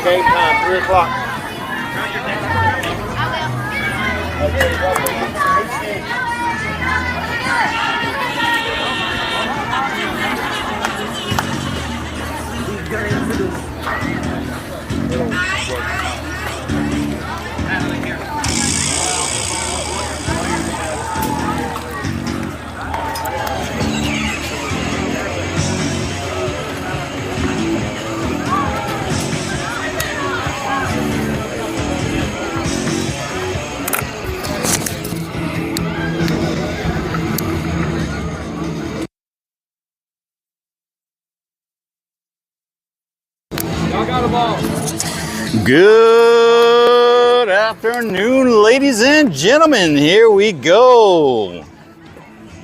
Game time, 3 o'clock. Good afternoon, ladies and gentlemen. Here we go.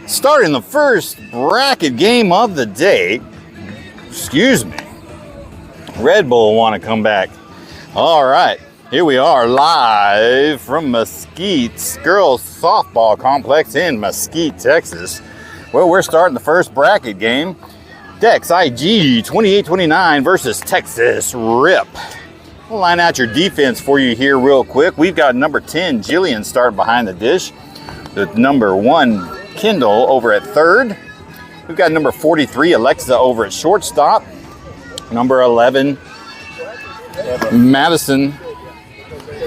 Starting the first bracket game of the day. Excuse me. Red Bull want to come back. All right. Here we are live from Mesquite Girls Softball Complex in Mesquite, Texas. Well, we're starting the first bracket game. Dex IG 2829 versus Texas Rip. We'll line out your defense for you here real quick. We've got number 10, Jillian, starting behind the dish. The number 1, Kendall, over at third. We've got number 43, Alexa, over at shortstop. Number 11, Madison,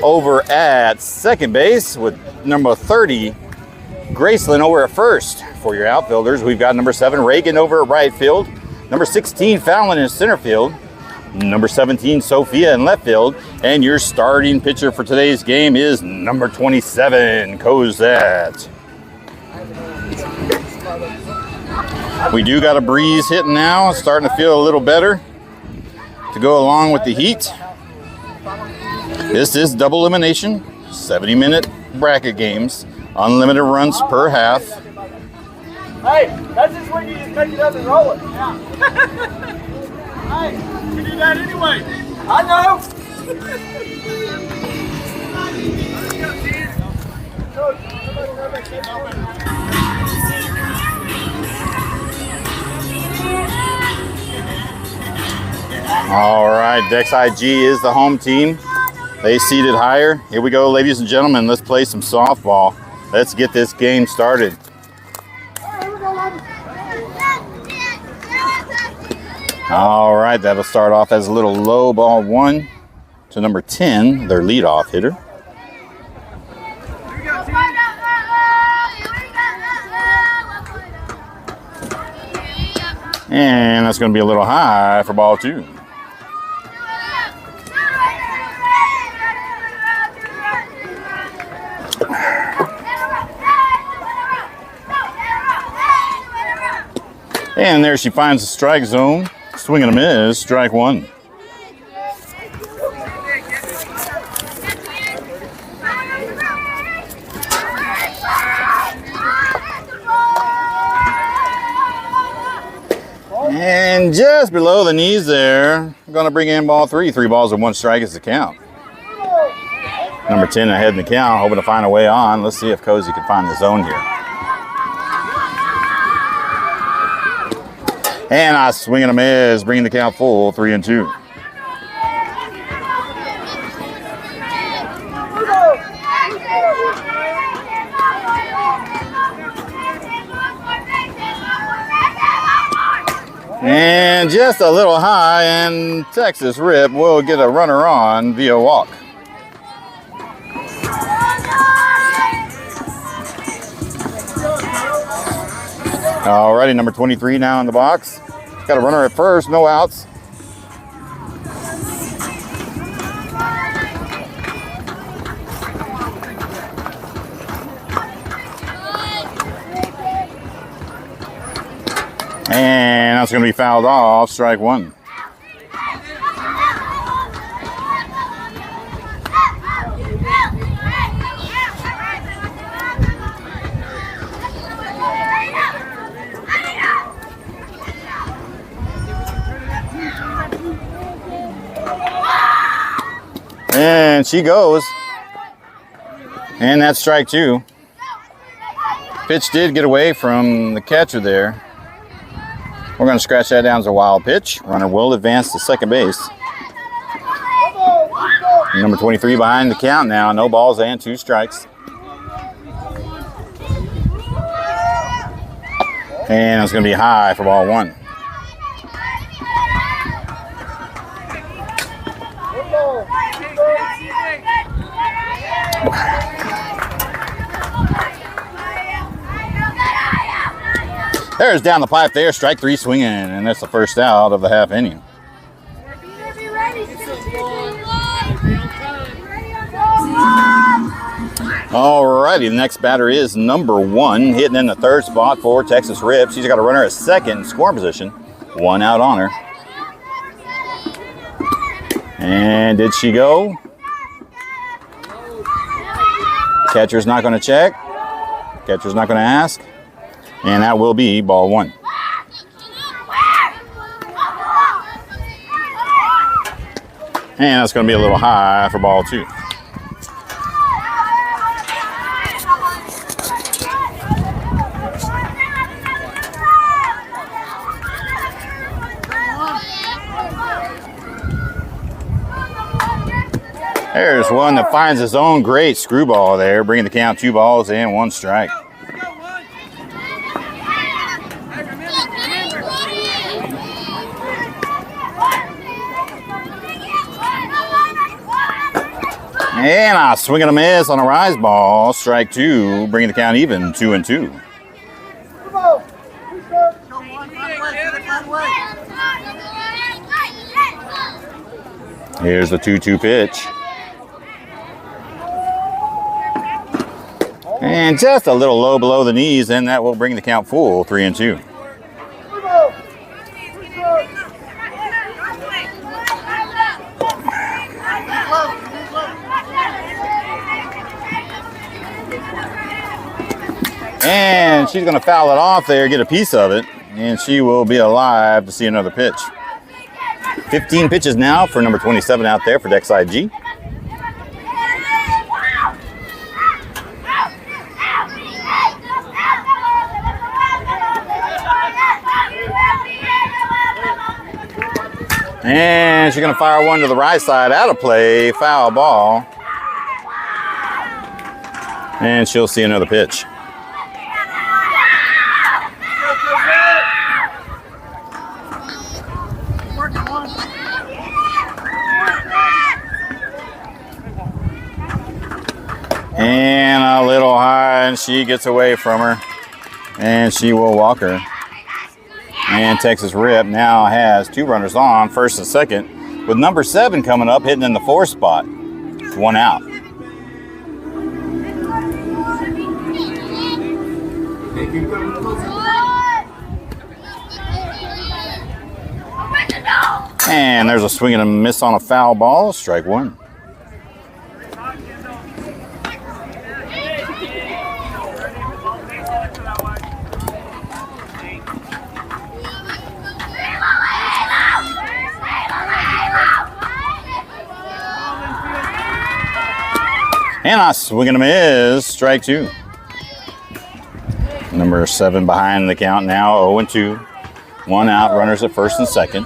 over at second base, with number 30, Graceland, over at first. For your outfielders, we've got number 7, Reagan, over at right field. Number 16, Fallon, in center field. Number 17, Sophia, in left field. And your starting pitcher for today's game is number 27, Cosette. We do got a breeze hitting now. It's starting to feel a little better to go along with the heat. This is double elimination, 70-minute bracket games, unlimited runs per half. Hey, that's just when you just pick it up and roll it. Yeah. Hey, you do that anyway. I know. All right, Dex IG is the home team. They seated higher. Here we go, ladies and gentlemen. Let's play some softball. Let's get this game started. All right, that'll start off as a little low ball 1 to number 10, their leadoff hitter. And that's going to be a little high for ball 2. And there she finds the strike zone. Swing and a miss, strike 1. And just below the knees there, I'm going to bring in ball 3. 3 balls and 1 strike is the count. Number 10 ahead in the count, hoping to find a way on. Let's see if Cozy can find the zone here. And I swing and a miss, bringing the count full, 3-2. And just a little high, and Texas Rip will get a runner on via walk. Alrighty, number 23 now in the box. Got a runner at first, no outs. And that's going to be fouled off, strike 1. And she goes. And that's strike two. Pitch did get away from the catcher there. We're going to scratch that down as a wild pitch. Runner will advance to second base. Number 23 behind the count now. No balls and 2 strikes. And it's going to be high for ball 1. There's down the pipe there. Strike 3 swinging. And that's the first out of the half inning. Alrighty, the next batter is number 1, hitting in the third spot for Texas Rip. She's got a runner at second in scoring position. 1 out on her. And did she go? Catcher's not going to check. Catcher's not going to ask. And that will be ball 1. And that's going to be a little high for ball 2. There's one that finds his own great screwball there, bringing the count 2 balls and 1 strike. And a swing and a miss on a rise ball. Strike 2, bringing the count even, 2-2. Here's the 2-2 pitch. And just a little low below the knees, and that will bring the count full, 3-2. And she's going to foul it off there, get a piece of it, and she will be alive to see another pitch. 15 pitches now for number 27 out there for Deckside G. And she's going to fire one to the right side, out of play, foul ball. And she'll see another pitch. And a little high, and she gets away from her. And she will walk her. And Texas Rip now has 2 runners on, first and second, with number 7 coming up, hitting in the 4th spot. 1 out. And there's a swing and a miss on a foul ball, strike 1. And a swing and a miss, strike 2. Number 7 behind the count now, 0-2. 1 out, runners at first and second.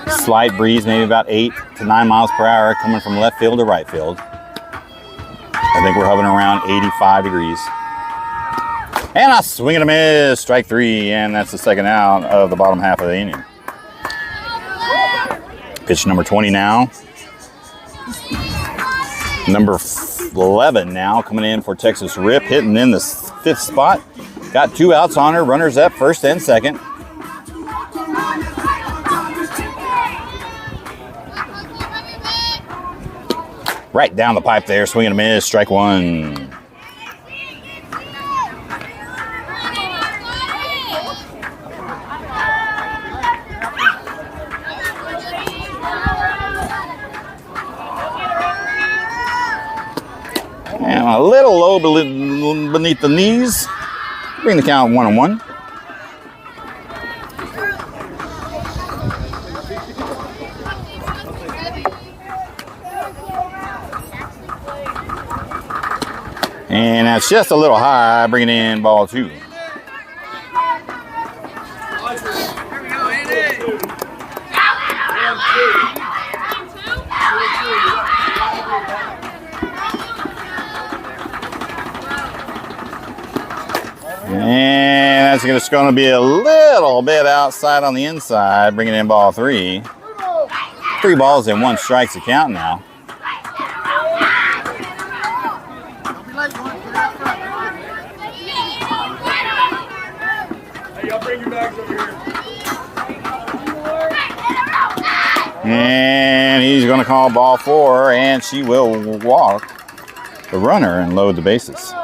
Slight breeze, maybe about 8 to 9 miles per hour coming from left field to right field. I think we're hovering around 85 degrees. And a swing and a miss, strike 3, and that's the second out of the bottom half of the inning. Pitch number 20 now. Number 11 now coming in for Texas Rip, hitting in the 5th spot. Got 2 outs on her, runners at first and second. Right down the pipe there, swing and a miss, strike 1. And a little low beneath the knees. Bring the count 1-1. And that's just a little high, bringing in ball 2. And that's just going to be a little bit outside on the inside, bringing in ball 3. 3 balls and 1 strike's the count now. Hey, I'll bring your bags over here. And he's going to call ball 4, and she will walk the runner and load the bases.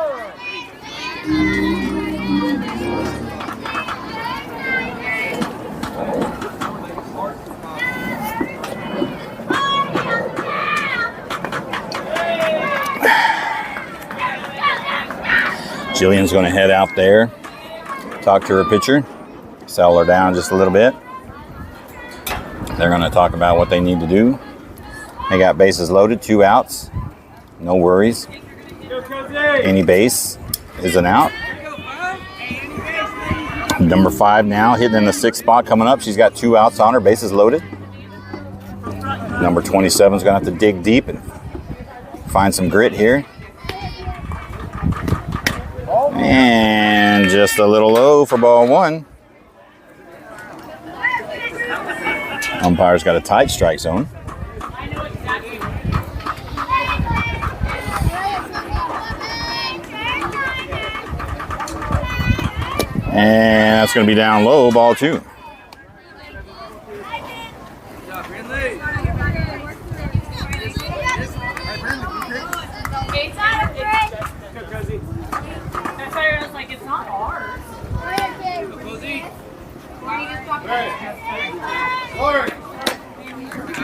Jillian's going to head out there, talk to her pitcher, settle her down just a little bit. They're going to talk about what they need to do. They got bases loaded, 2 outs. No worries. Any base is an out. Number 5 now, hitting in the 6th spot coming up. She's got 2 outs on her, bases loaded. Number 27 is going to have to dig deep and find some grit here. And just a little low for ball 1. Umpire's got a tight strike zone. And that's going to be down low, ball 2.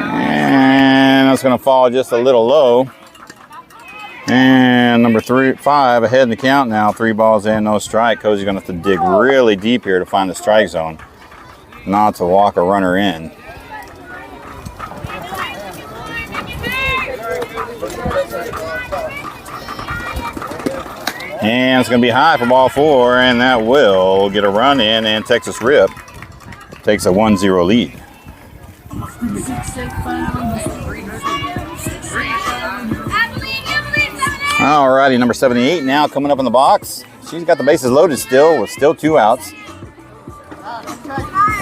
And that's going to fall just a little low. And number 5 ahead in the count now. 3 balls and no strike. Cozy's going to have to dig really deep here to find the strike zone, not to walk a runner in. And it's going to be high for ball 4, and that will get a run in, and Texas Rip takes a 1-0 lead. Alrighty, number 78 now coming up in the box. She's got the bases loaded still, with still 2 outs.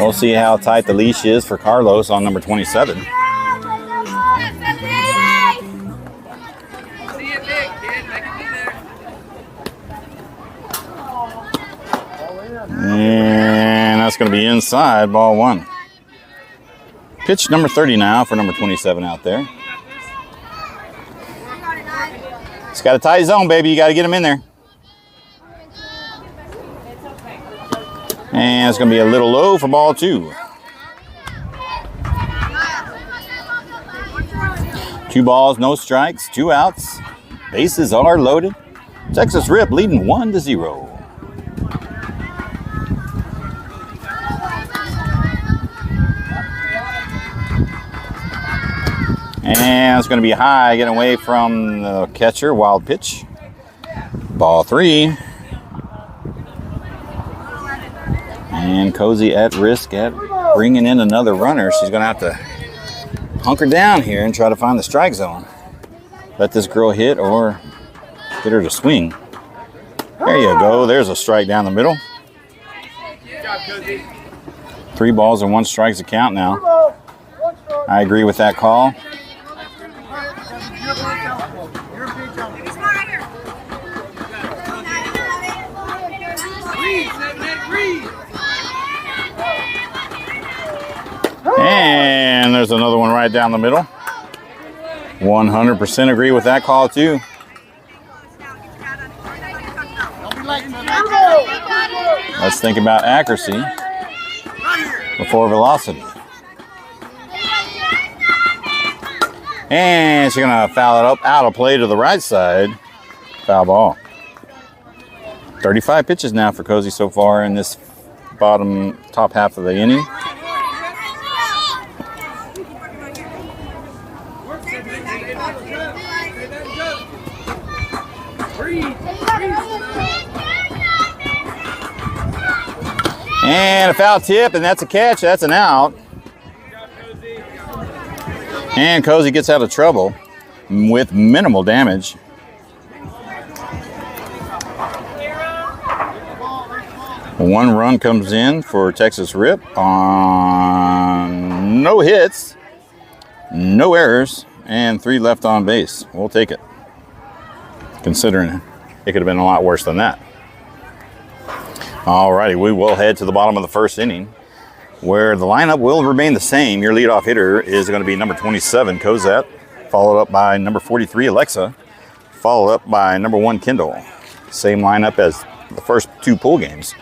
We'll see how tight the leash is for Carlos on number 27. And that's going to be inside, ball 1. Pitch number 30 now for number 27 out there. It's got a tight zone, baby. You got to get him in there. And it's going to be a little low for ball 2. 2 balls, no strikes, 2 outs. Bases are loaded. Texas Rip leading 1-0. And it's going to be high, getting away from the catcher. Wild pitch. Ball 3. And Cozy at risk at bringing in another runner. She's going to have to hunker down here and try to find the strike zone. Let this girl hit or get her to swing. There you go. There's a strike down the middle. 3 balls and 1 strike's the count now. I agree with that call. And there's another one right down the middle. 100% agree with that call too. Let's think about accuracy before velocity. And she's going to foul it up out of play to the right side. Foul ball. 35 pitches now for Cozy so far in this top half of the inning. And a foul tip, and that's a catch. That's an out. And Cozy gets out of trouble with minimal damage. One run comes in for Texas Rip on no hits, no errors, and 3 left on base. We'll take it, considering it could have been a lot worse than that. Alrighty, we will head to the bottom of the first inning, where the lineup will remain the same. Your leadoff hitter is going to be number 27, Cosette, followed up by number 43, Alexa, followed up by number 1, Kendall. Same lineup as the first 2 pool games.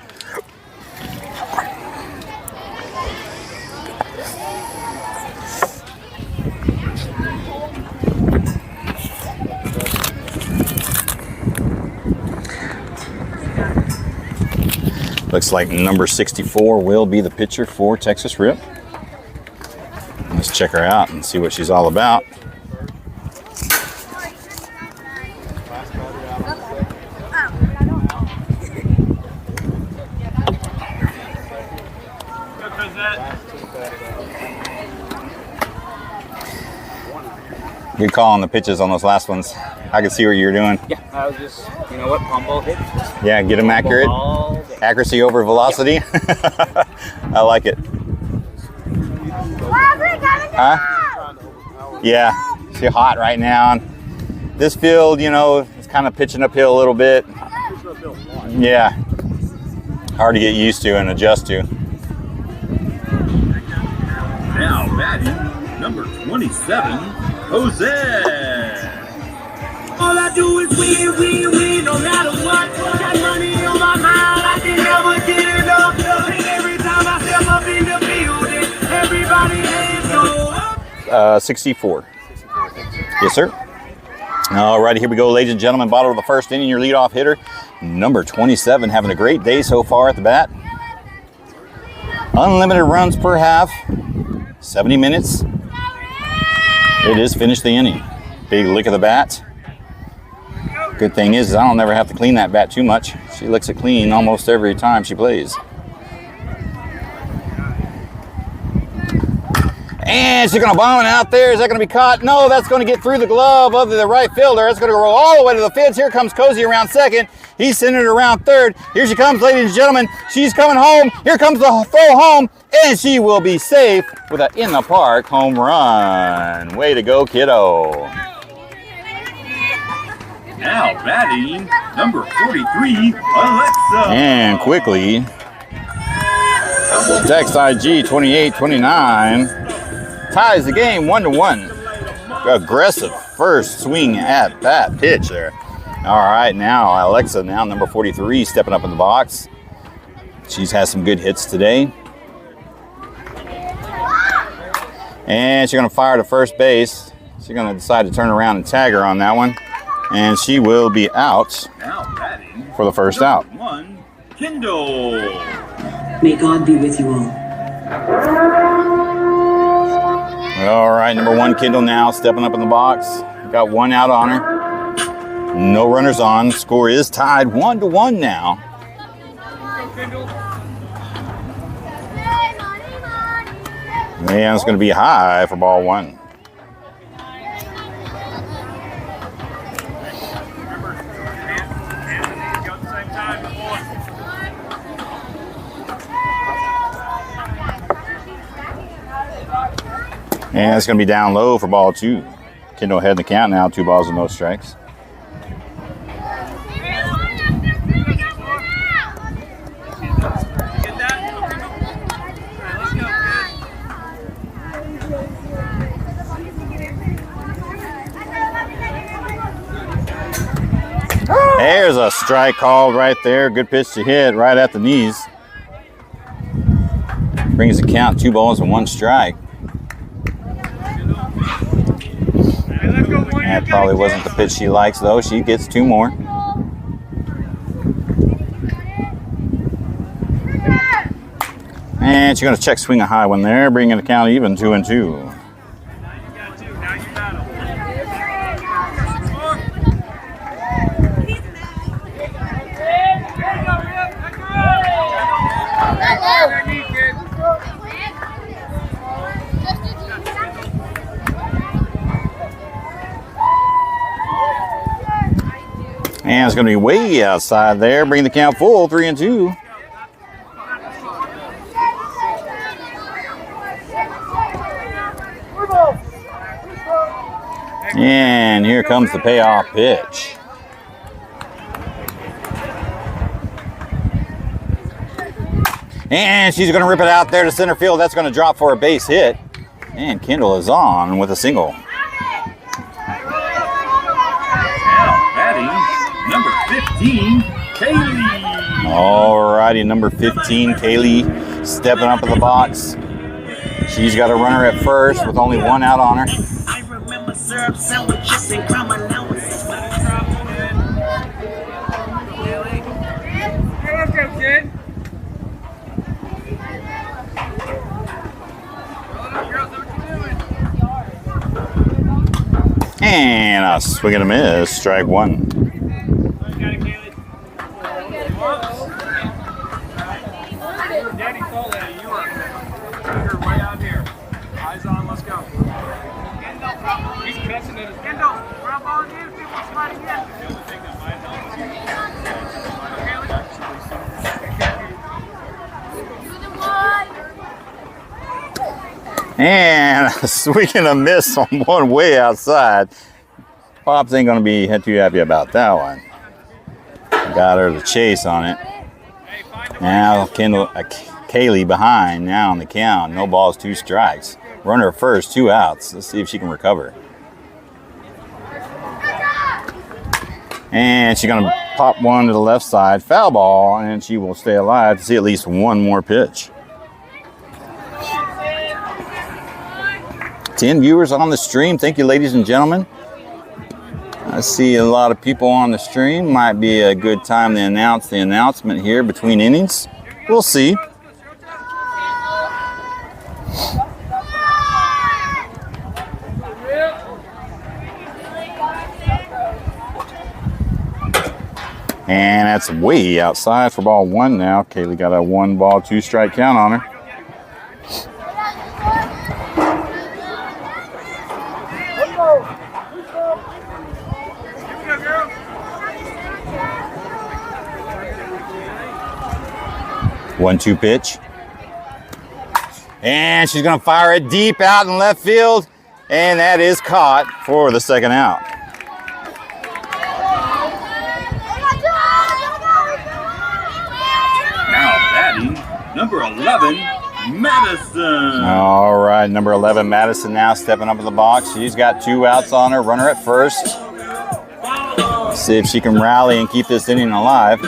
Looks like number 64 will be the pitcher for Texas Rip. Let's check her out and see what she's all about. Good call on the pitches on those last ones. I could see what you were doing. Yeah, I was just, you know what, palm ball hit. Yeah, get them accurate. Accuracy over velocity. Yeah. I like it. Huh? Yeah, she's hot right now. This field, you know, it's kind of pitching uphill a little bit. Yeah, hard to get used to and adjust to. Now batting, number 27, Jose. All I do is win, no matter what. Got money on my mind, I can never get enough. Every time I step up in the building, everybody hands go up. 64. Yes, sir. All righty, here we go, ladies and gentlemen. Bottom of the first inning, your leadoff hitter, number 27, having a great day so far at the bat. Unlimited runs per half, 70 minutes. It is finished the inning. Big lick of the bat. Good thing is I don't never have to clean that bat too much. She licks it clean almost every time she plays. And she's going to bomb it out there. Is that going to be caught? No, that's going to get through the glove of the right fielder. That's going to roll all the way to the fence. Here comes Cozy around second. He's sending it around third. Here she comes, ladies and gentlemen. She's coming home. Here comes the throw home. And she will be safe with an in-the-park home run. Way to go, kiddo. Now batting, number 43, Alexa. And quickly, Tex IG 28-29 ties the game 1-1. Aggressive first swing at that pitch there. All right, now Alexa, now number 43, stepping up in the box. She's had some good hits today. And she's going to fire to first base. She's going to decide to turn around and tag her on that one. And she will be out for the first out. 1, Kendall. May God be with you all. All right, number 1, Kendall now stepping up in the box. Got 1 out on her. No runners on. Score is tied 1-1 now. And it's going to be high for ball 1. And it's going to be down low for ball 2. Kendall ahead in the count now, 2 balls and no strikes. There's a strike called right there. Good pitch to hit right at the knees. Brings the count 2 balls and 1 strike. That probably wasn't the pitch she likes, though. She gets 2 more. And she's going to check swing a high one there, bringing the count even 2-2. And it's going to be way outside there. Bring the count full, 3-2. And here comes the payoff pitch. And she's going to rip it out there to center field. That's going to drop for a base hit. And Kendall is on with a single. Now batting, number 15, Kaylee. Alrighty, number 15, Kaylee, stepping up in the box. She's got a runner at first with only one out on her. I remember syrup sandwiches and crumb allowances. Let's go, kid. And a swing and a miss, strike one. Daddy told that you were way out here. Eyes on, let's go. He's catching it. Kendall, we're up on you. People sliding in. And a swing and a miss on one way outside. Pops ain't going to be too happy about that one. Got her to chase on it. Now Kendall, Kaylee behind now on the count. No balls, 2 strikes. Runner first, 2 outs. Let's see if she can recover. And she's going to pop one to the left side. Foul ball, and she will stay alive to see at least one more pitch. 10 viewers on the stream. Thank you, ladies and gentlemen. I see a lot of people on the stream. Might be a good time to announce the announcement here between innings. We'll see. And that's way outside for ball 1 now. Kaylee got a 1 ball, 2 strike count on her. One-two pitch. And she's going to fire it deep out in left field. And that is caught for the second out. Now batting, number 11, Madison. All right, number 11, Madison now stepping up in the box. She's got 2 outs on her. Runner at first. See if she can rally and keep this inning alive.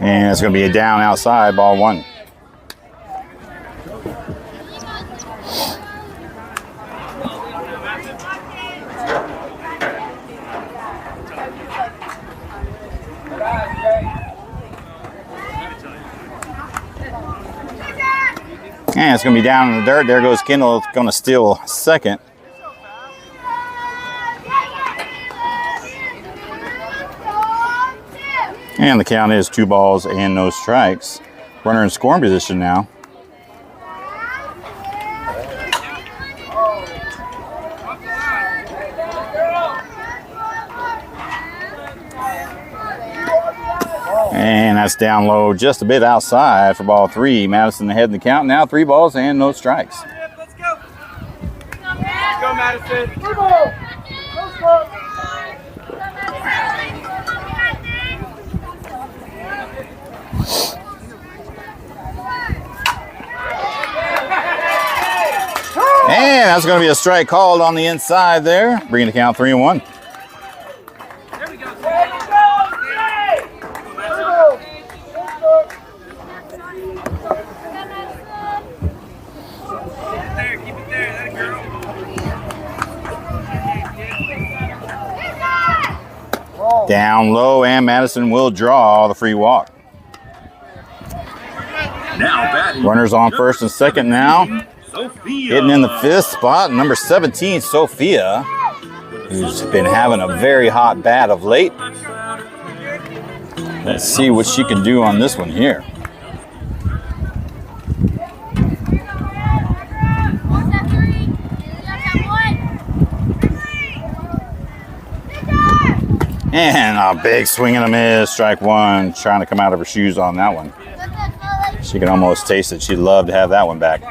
And it's going to be a down outside, ball 1. And it's going to be down in the dirt. There goes Kendall. It's going to steal second. And the count is 2 balls and no strikes. Runner in scoring position now. And that's down low, just a bit outside for ball 3. Madison ahead in the count now, 3 balls and no strikes. Let's go. Let's go, Madison. Come on. Let's go. And that's going to be a strike called on the inside there. Bringing the count 3-1. There we go. There, keep it there. That girl. Down low, and Madison will draw the free walk. Now batting, Runners on first and second now. Sophia. Hitting in the 5th spot, number 17, Sophia, who's been having a very hot bat of late. Let's see what she can do on this one here. And a big swing and a miss, strike one, trying to come out of her shoes on that one. She can almost taste it. She'd love to have that one back.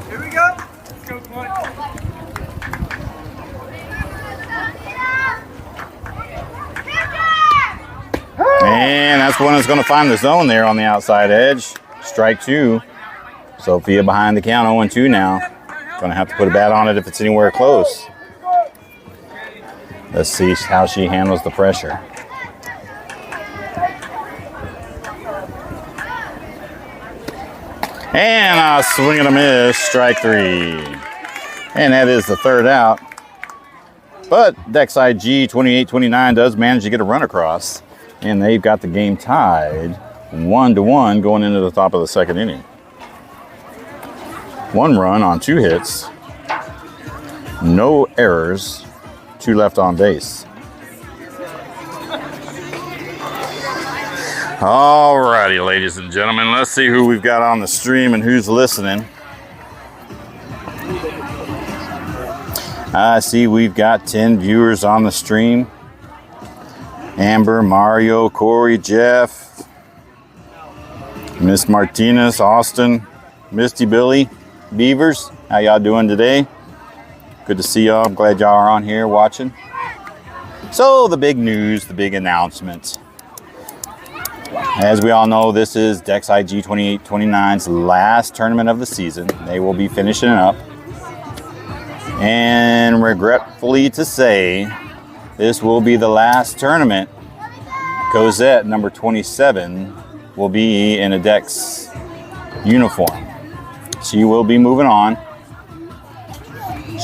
Here we go. Let's go, Clint. And that's one that's going to find the zone there on the outside edge. Strike two. Sophia behind the count, 0-2 now. Going to have to put a bat on it if it's anywhere close. Let's see how she handles the pressure. And a swing and a miss, strike three. And that is the 3rd out. But Dexide G 28-29 does manage to get a run across. And they've got the game tied 1-1 going into the top of the 2nd inning. 1 run on 2 hits. No errors. 2 left on base. Alrighty, ladies and gentlemen, let's see who we've got on the stream and who's listening. I see we've got 10 viewers on the stream. Amber, Mario, Corey, Jeff, Miss Martinez, Austin, Misty, Billy, Beavers. How y'all doing today? Good to see y'all. I'm glad y'all are on here watching. So the big news, the big announcement. As we all know, this is Dexide G 28-29's last tournament of the season. They will be finishing up. And regretfully to say, this will be the last tournament. Cosette, number 27, will be in a Dex uniform. She will be moving on.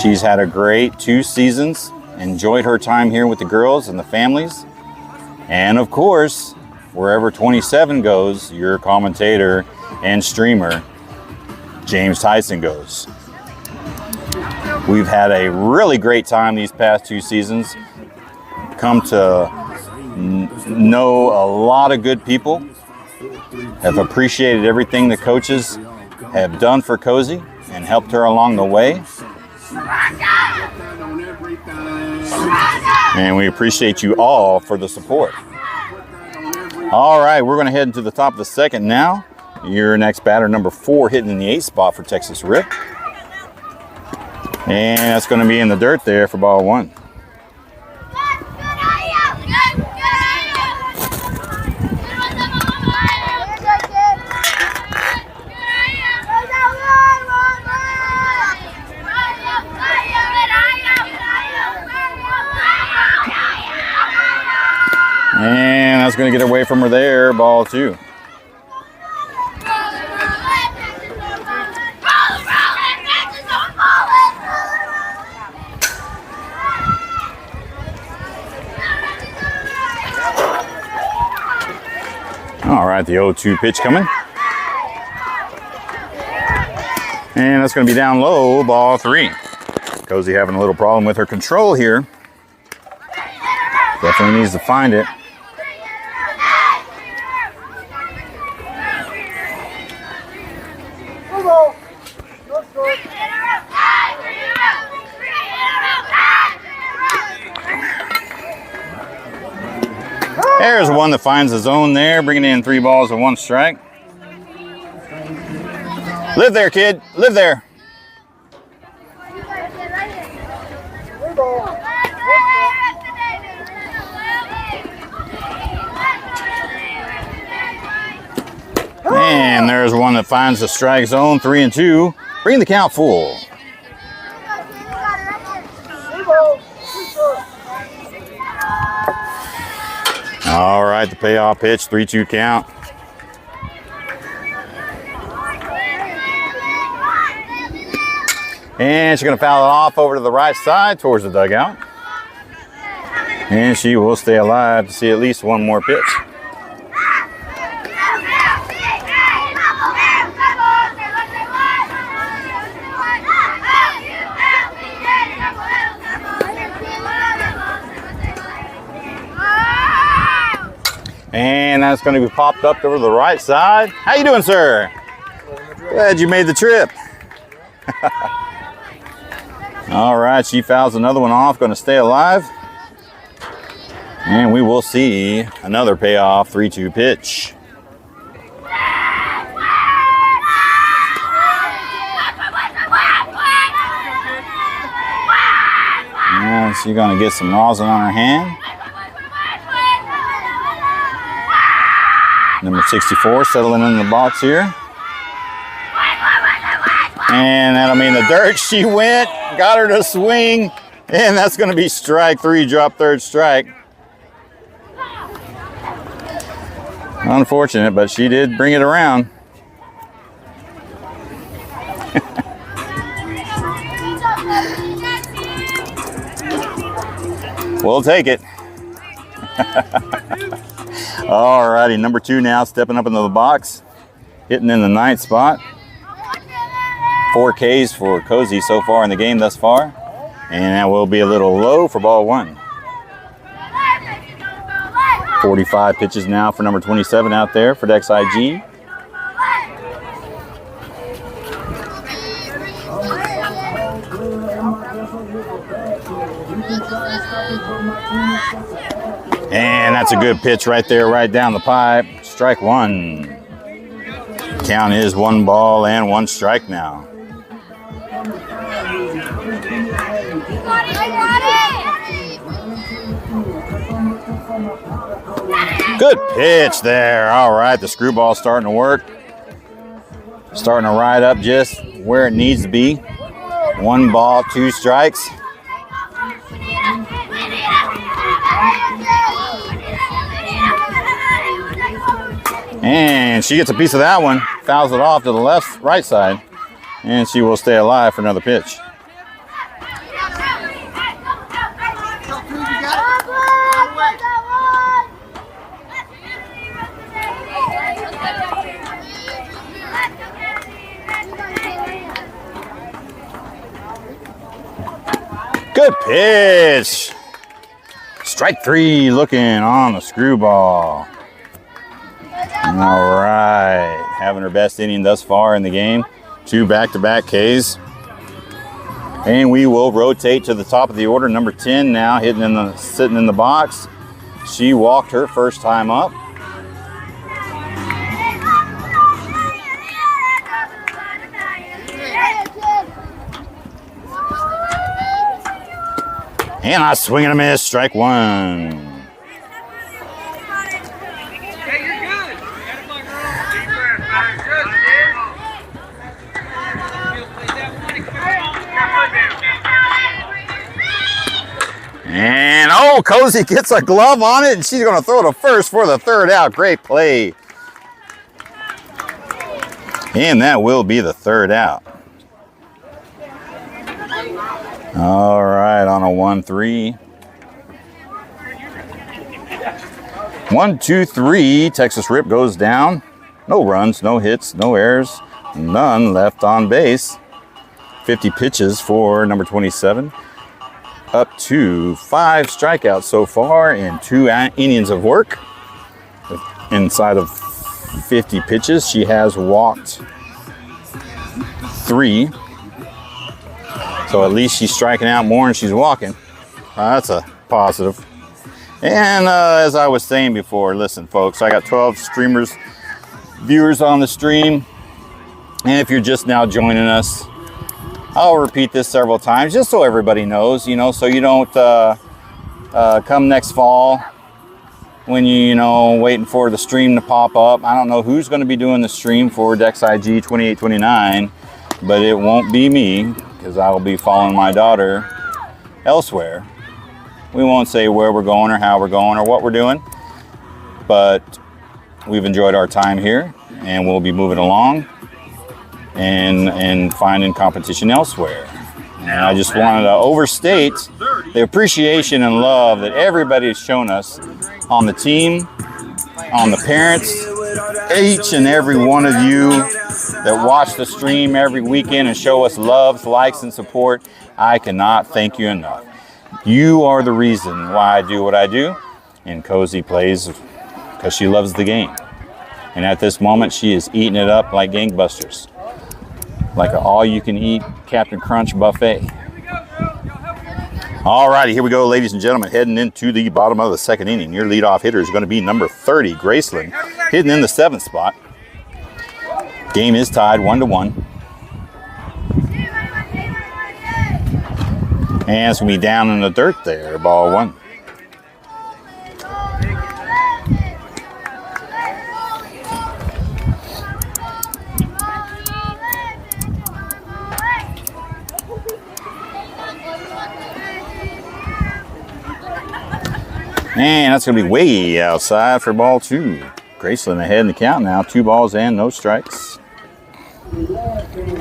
She's had a great 2 seasons, enjoyed her time here with the girls and the families. And of course, wherever 27 goes, your commentator and streamer, James Tyson, goes. We've had a really great time these past 2 seasons. Come to know a lot of good people. Have appreciated everything the coaches have done for Cozy and helped her along the way. And we appreciate you all for the support. All right, we're going to head into the top of the 2nd now. Your next batter, number 4, hitting in the 8th spot for Texas Rip. And that's going to be in the dirt there for ball 1. And that's going to get away from her there, ball 2. All right, the 0-2 pitch coming. And that's going to be down low, ball 3. Cozy having a little problem with her control here. Definitely needs to find it. There's one that finds the zone there, bringing in 3 balls and 1 strike. Live there, kid. Live there. And there's one that finds the strike zone, 3-2, bringing the count full. All right, the payoff pitch, 3-2 count. And she's going to foul it off over to the right side towards the dugout. And she will stay alive to see at least one more pitch. And that's going to be popped up over the right side. How you doing, sir? Glad you made the trip. All right, she fouls another one off, going to stay alive. And we will see another payoff 3-2 pitch. And she's going to get some rosin on her hand. Number 64 settling in the box here. And that'll mean the dirt. She went, got her to swing, and that's going to be strike 3, drop third strike. Unfortunate, but she did bring it around. We'll take it. All righty, number 2 now stepping up into the box, hitting in the 9th spot. 4 Ks for Cozy so far in the game thus far. And that will be a little low for ball 1. 45 pitches now for number 27 out there for Dex IG. And that's a good pitch right there, right down the pipe. Strike 1. Count is 1 ball and 1 strike now. Good pitch there. All right, the screwball's starting to work. Starting to ride up just where it needs to be. 1 ball, 2 strikes. And she gets a piece of that one, fouls it off to the right side, and she will stay alive for another pitch. Good pitch. Strike 3 looking on the screwball. All right, having her best inning thus far in the game. 2 back-to-back Ks. And we will rotate to the top of the order. Number 10 now sitting in the box. She walked her first time up. And I swing and a miss, strike 1. And oh, Cozy gets a glove on it, and she's going to throw to first for the 3rd out. Great play. And that will be the 3rd out. All right, on a 1-3. 1-2-3. Texas Rip goes down. No runs, no hits, no errors, none left on base. 50 pitches for number 27. Up to 5 strikeouts so far in 2 innings of work. Inside of 50 pitches, she has walked 3. So at least she's striking out more than she's walking. That's a positive. And as I was saying before, listen, folks, I got 12 viewers on the stream. And if you're just now joining us, I'll repeat this several times just so everybody knows, so you don't come next fall when waiting for the stream to pop up. I don't know who's going to be doing the stream for Dex IG 2829, but it won't be me because I will be following my daughter elsewhere. We won't say where we're going or how we're going or what we're doing, but we've enjoyed our time here and we'll be moving along and finding competition elsewhere. And I just wanted to overstate the appreciation and love that everybody has shown us on the team, on the parents, each and every one of you that watch the stream every weekend and show us loves, likes, and support. I cannot thank you enough. You are the reason why I do what I do, and Cozy plays because she loves the game. And at this moment, she is eating it up like gangbusters. Like an all-you-can-eat Captain Crunch buffet. All righty, here we go, ladies and gentlemen, heading into the bottom of the second inning. Your leadoff hitter is going to be number 30, Graceland, hitting in the 7th spot. Game is tied 1-1. And it's going to be down in the dirt there, ball 1. And that's going to be way outside for ball 2. Graceland ahead in the count now. 2 balls and no strikes.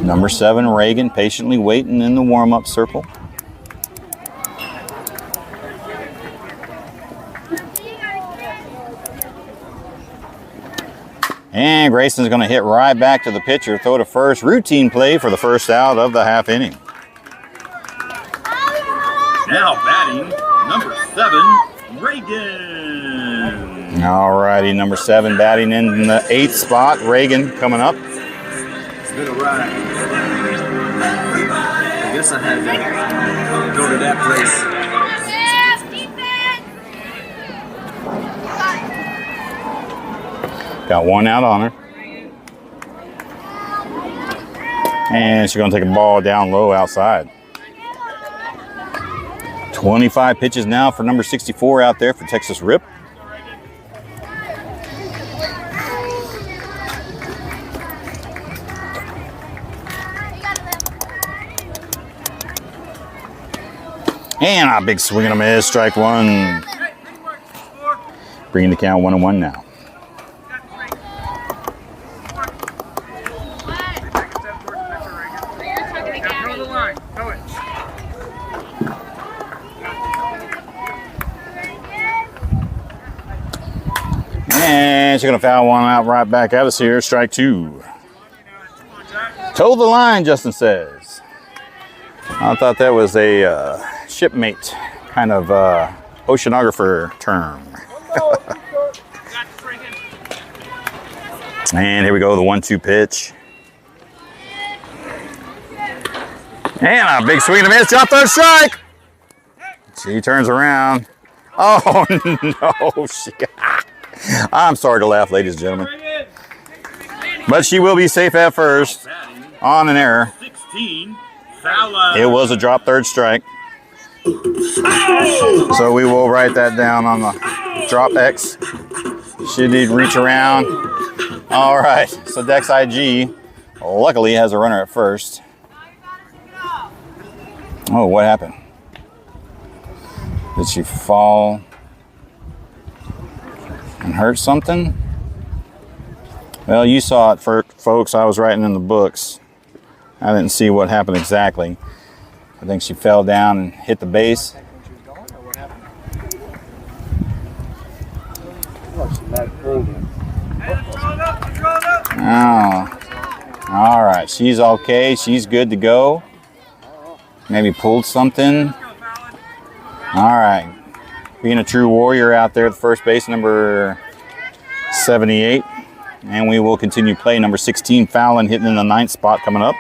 Number 7, Reagan, patiently waiting in the warm-up circle. And Grayson's going to hit right back to the pitcher, throw to first. Routine play for the first out of the half inning. Now batting, number 7, Reagan. All righty, number 7 batting in the 8th spot. Reagan coming up. It's been a ride. I guess I had to go to that place. Got 1 out on her. And she's going to take a ball down low outside. 25 pitches now for number 64 out there for Texas Rip. And a big swing and a miss, strike 1. Bringing the count 1-1 now. And she's going to foul one out right back at us here. Strike 2. Toe the line, Justin says. I thought that was a shipmate kind of oceanographer term. And here we go, the 1-2 pitch. And a big swing and a miss. Drop third strike. She turns around. Oh, no. I'm sorry to laugh, ladies and gentlemen. But she will be safe at first on an error. 16, foul. It was a drop third strike. So we will write that down on the drop X. She did reach around. All right, so Dex IG luckily has a runner at first. Oh, what happened? Did she fall and hurt something? Well, you saw it, folks. I was writing in the books. I didn't see what happened exactly. I think she fell down and hit the base. Oh, all right. She's okay. She's good to go. Maybe pulled something. All right. Being a true warrior out there at the first base, number 78. And we will continue play. Number 16, Fallon, hitting in the 9th spot coming up.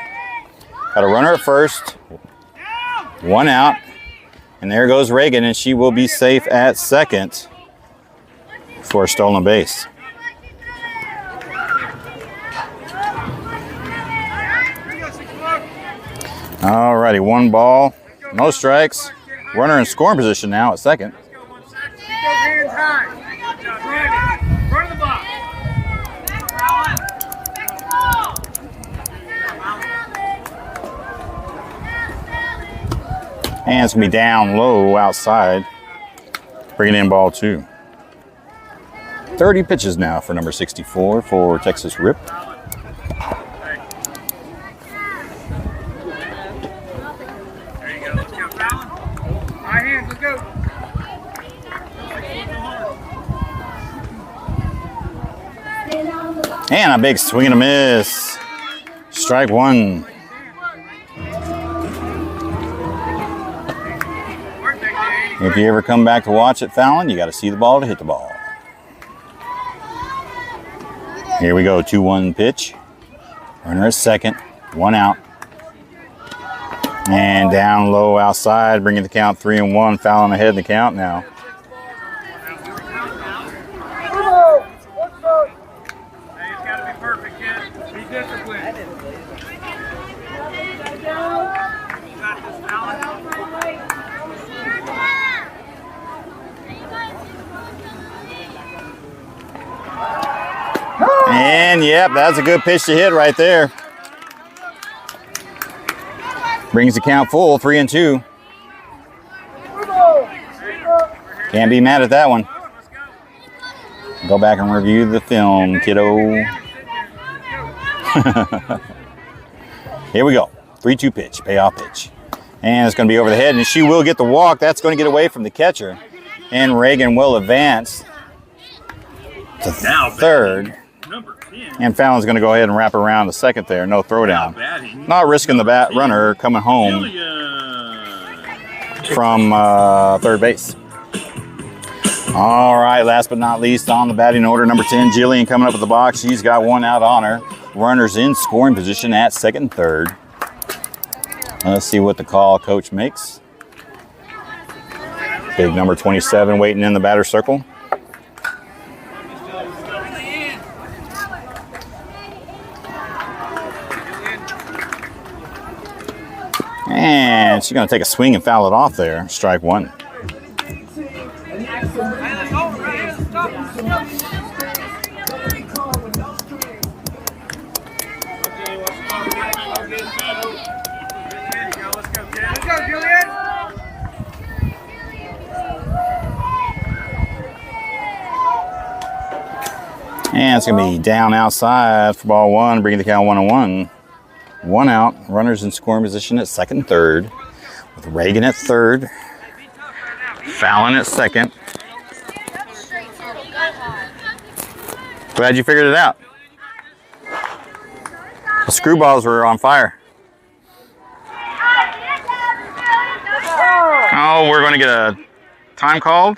Got a runner at first. 1 out. And there goes Reagan, and she will be safe at second for a stolen base. All righty, 1 ball, no strikes. Runner in scoring position now at second. And it's going to be down low outside. Bringing in ball 2. 30 pitches now for number 64 for Texas Rip. And a big swing and a miss. Strike 1. If you ever come back to watch it, Fallon, you got to see the ball to hit the ball. Here we go, 2-1 pitch. Runner at second, 1 out. And down low outside, bringing the count 3-1, fouling ahead in the count now. And yep, that's a good pitch to hit right there. Brings the count full, 3-2. Can't be mad at that one. Go back and review the film, kiddo. Here we go. 3-2 pitch, payoff pitch. And it's going to be over the head, and she will get the walk. That's going to get away from the catcher. And Reagan will advance to third. And Fallon's going to go ahead and wrap around the second there. No throwdown. Not risking the runner coming home from third base. All right, last but not least on the batting order, number 10, Jillian coming up with the box. She's got 1 out on her. Runners in scoring position at second and third. Let's see what the call coach makes. Big number 27 waiting in the batter's circle. And she's going to take a swing and foul it off there. Strike 1. And it's going to be down outside for ball 1, bringing the count 1-1. 1 out, runners in scoring position at second and third, with Reagan at third, Fallon at second. Glad you figured it out. The screwballs were on fire. Oh, we're going to get a time called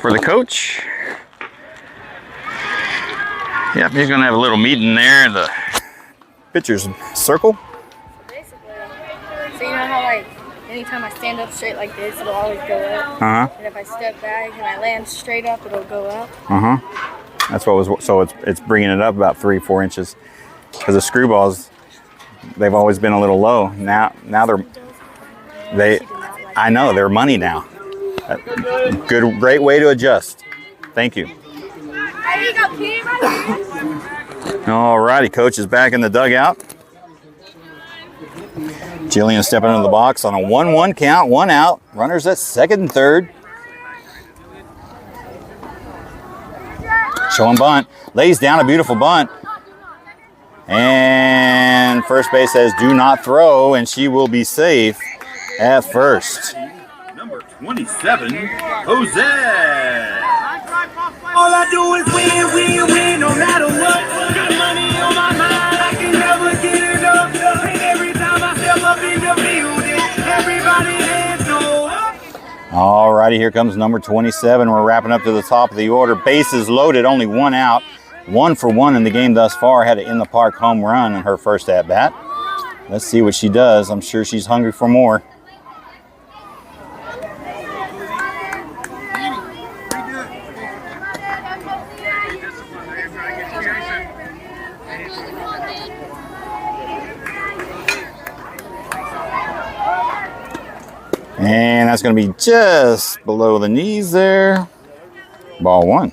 for the coach. Yep, he's going to have a little meeting there in the pitcher's circle. Basically, so you know how like anytime I stand up straight like this, it'll always go up. And if I step back and I land straight up, it'll go up. That's what was. So it's bringing it up about 3-4 inches. Because the screwballs, they've always been a little low. Now I know they're money now. Great way to adjust. Thank you. All righty, coach is back in the dugout. Jillian stepping into the box on a 1-1 count, 1 out. Runners at second and third. Showing bunt. Lays down a beautiful bunt. And first base says do not throw, and she will be safe at first. Number 27, Jose. All I do is win, no matter what. Got money on my mind, I can never get enough. And every time I step up in the building, everybody hands go up. All righty, here comes number 27. We're wrapping up to the top of the order. Bases loaded, only 1 out. 1 for 1 in the game thus far. Had an in-the-park home run in her first at-bat. Let's see what she does. I'm sure she's hungry for more. And that's going to be just below the knees there. Ball 1.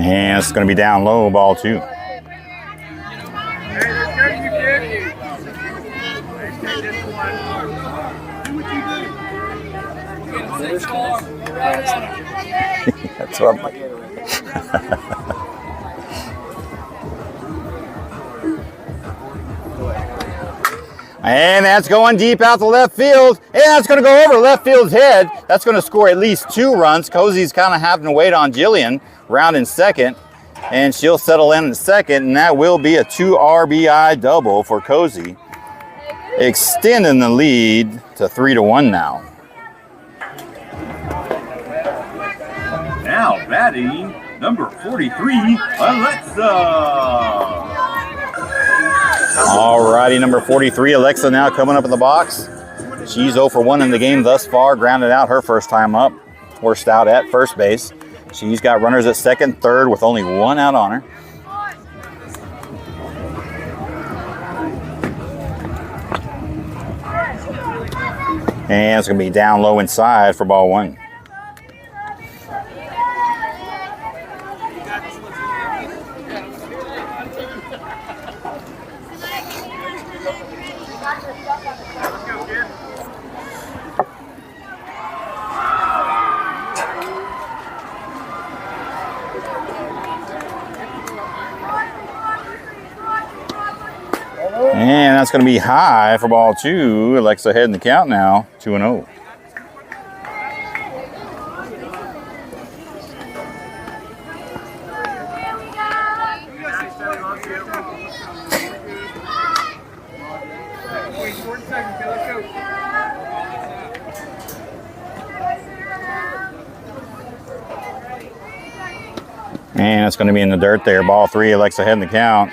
And it's going to be down low, ball 2. That's what I'm like. And that's going deep out to left field. And that's going to go over left field's head. That's going to score at least 2 runs. Cozy's kind of having to wait on Jillian. Round in second. And she'll settle in second, and that will be a 2 RBI double for Cozy, extending the lead to 3-1 now. Now batting, number 43, Alexa. Alrighty, number 43, Alexa now coming up in the box. She's 0 for 1 in the game thus far, grounded out her first time up, forced out at first base. She's got runners at second, third with only 1 out on her. And it's going to be down low inside for ball 1. And that's going to be high for ball 2. Alexa ahead in the count now, 2-0. And it's going to be in the dirt there. Ball 3, Alexa ahead in the count.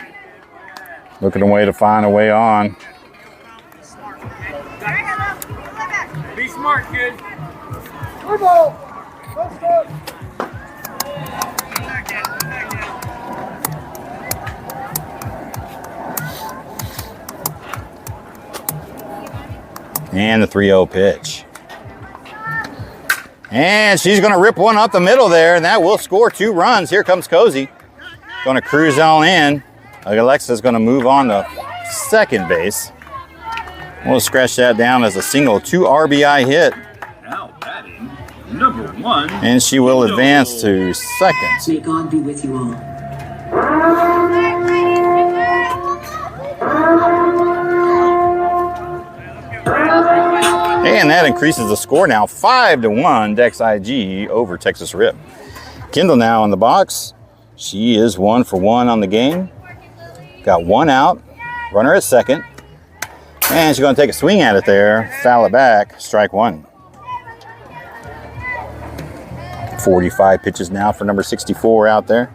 Looking a way to find a way on. Be smart, kid. And the 3-0 pitch. And she's going to rip one up the middle there, and that will score 2 runs. Here comes Cozy. Going to cruise on in. Alexa's going to move on to second base. We'll scratch that down as a single 2 RBI hit. Now batting, number 1. And she will advance to second. May God be with you all. And that increases the score now 5-1, Dex IG over Texas Rip. Kendall now in the box. She is 1 for 1 on the game. Got 1 out, runner at second. And she's going to take a swing at it there, foul it back, strike 1. 45 pitches now for number 64 out there.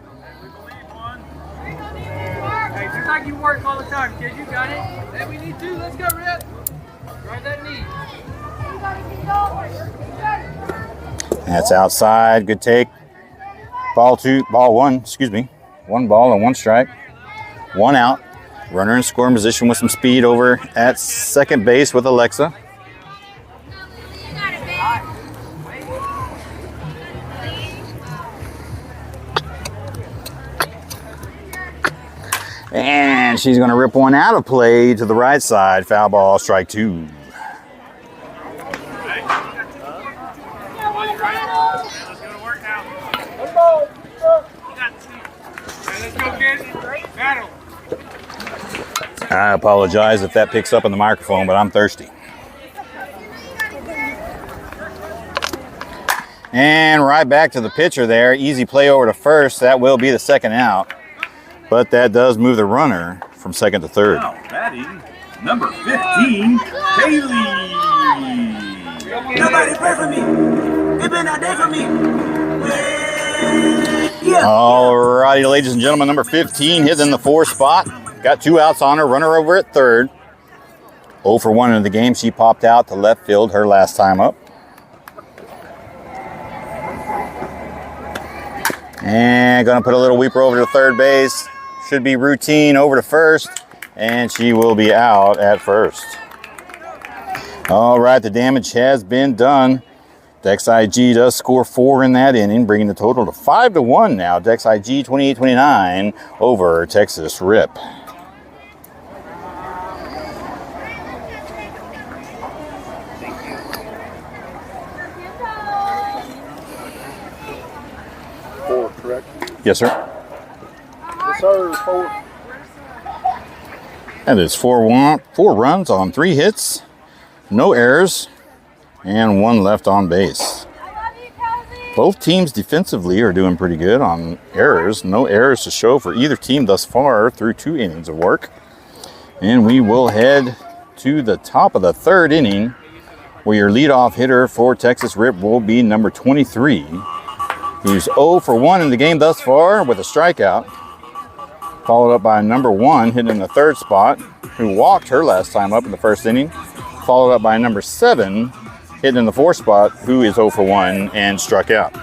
Hey, just like you work all the time, kid. You got it. Hey, we need 2. Let's go, Rip. Right that knee. That's outside, good take. Ball 1, excuse me. 1 ball and 1 strike. 1 out. Runner in scoring position with some speed over at second base with Alexa. And she's going to rip one out of play to the right side. Foul ball, strike 2. I apologize if that picks up in the microphone, but I'm thirsty. And right back to the pitcher there. Easy play over to first. That will be the second out. But that does move the runner from second to third. Now batting, number 15, Kaylee. Nobody pray for me. They been out there for me. Yeah. All righty, ladies and gentlemen, number 15 hitting the 4 spot. Got 2 outs on her, runner over at third. 0 for 1 in the game. She popped out to left field her last time up. And going to put a little weeper over to third base. Should be routine over to first. And she will be out at first. All right, the damage has been done. Dex IG does score 4 in that inning, bringing the total to 5-1 now. Dex IG 28-29 over Texas Rip. Correct? Yes, sir. Yes, sir. 4. That is 4 runs on 3 hits, no errors, and 1 left on base. Both teams defensively are doing pretty good on errors. No errors to show for either team thus far through 2 innings of work. And we will head to the top of the 3rd inning, where your leadoff hitter for Texas Rip will be number 23, who's 0 for 1 in the game thus far with a strikeout, followed up by number 1 hitting in the 3rd spot, who walked her last time up in the 1st inning, followed up by number 7 hitting in the 4th spot, who is 0 for 1 and struck out.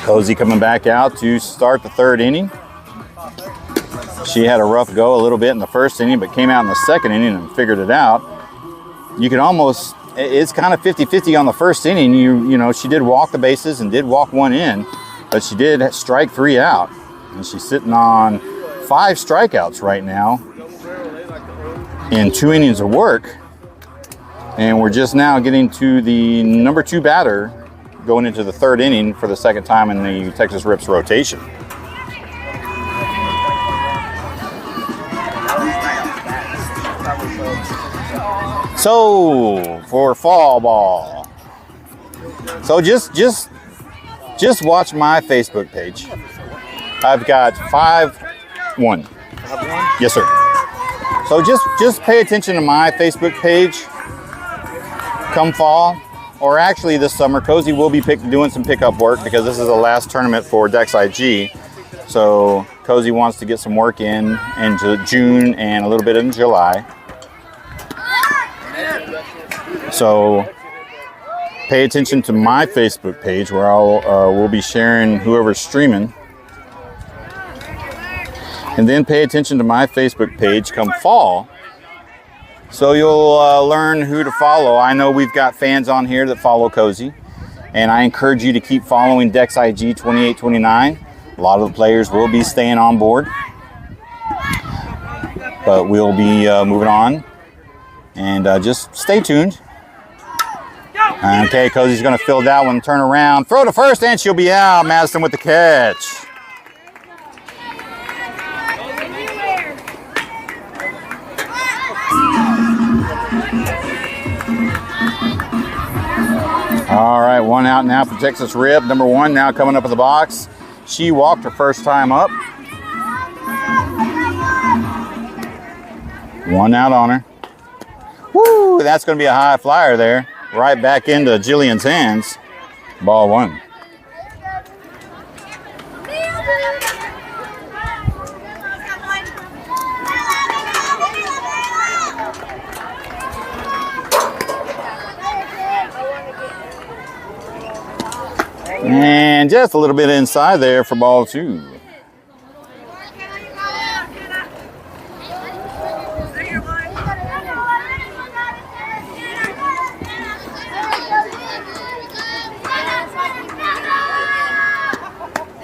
Cozy coming back out to start the 3rd inning. She had a rough go a little bit in the 1st inning, but came out in the 2nd inning and figured it out. You can almost, it's kind of 50-50 on the 1st inning. You know, she did walk the bases and did walk 1 in, but she did strike 3 out. And she's sitting on 5 strikeouts right now in 2 innings of work. And we're just now getting to the number 2 batter going into the 3rd inning for the 2nd time in the Texas Rips rotation. So for fall ball, so just watch my Facebook page. I've got 5-1. Yes, sir. So just pay attention to my Facebook page. Come fall, or actually this summer, Cozy will be doing some pickup work because this is the last tournament for Dex IG. So Cozy wants to get some work in into June and a little bit in July. So pay attention to my Facebook page where we'll be sharing whoever's streaming. And then pay attention to my Facebook page come fall. So you'll learn who to follow. I know we've got fans on here that follow Cozy. And I encourage you to keep following Dex IG 2829. A lot of the players will be staying on board. But we'll be moving on. And just stay tuned. Okay, Cozy's going to fill that one, turn around, throw to first, and she'll be out. Madison with the catch. All right, 1 out now for Texas Rip. Number 1 now coming up in the box. She walked her first time up. 1 out on her. Woo, that's going to be a high flyer there. Right back into Jillian's hands. Ball 1. And just a little bit inside there for ball 2.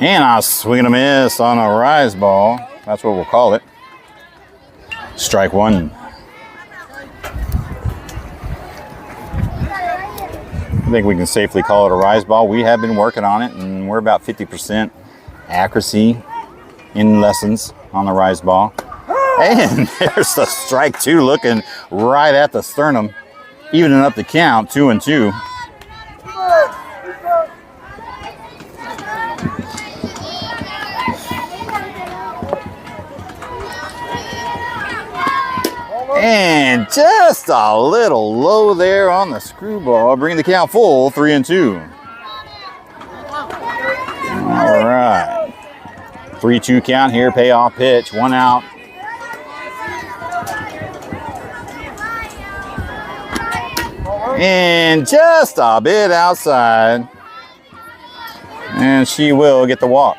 And a swing and a miss on a rise ball. That's what we'll call it. Strike 1. I think we can safely call it a rise ball. We have been working on it, and we're about 50% accuracy in lessons on the rise ball. And there's the strike 2 looking right at the sternum, evening up the count, 2-2. And just a little low there on the screwball. Bring the count full, 3-2. All right. 3-2 count here, payoff pitch, 1 out. And just a bit outside. And she will get the walk.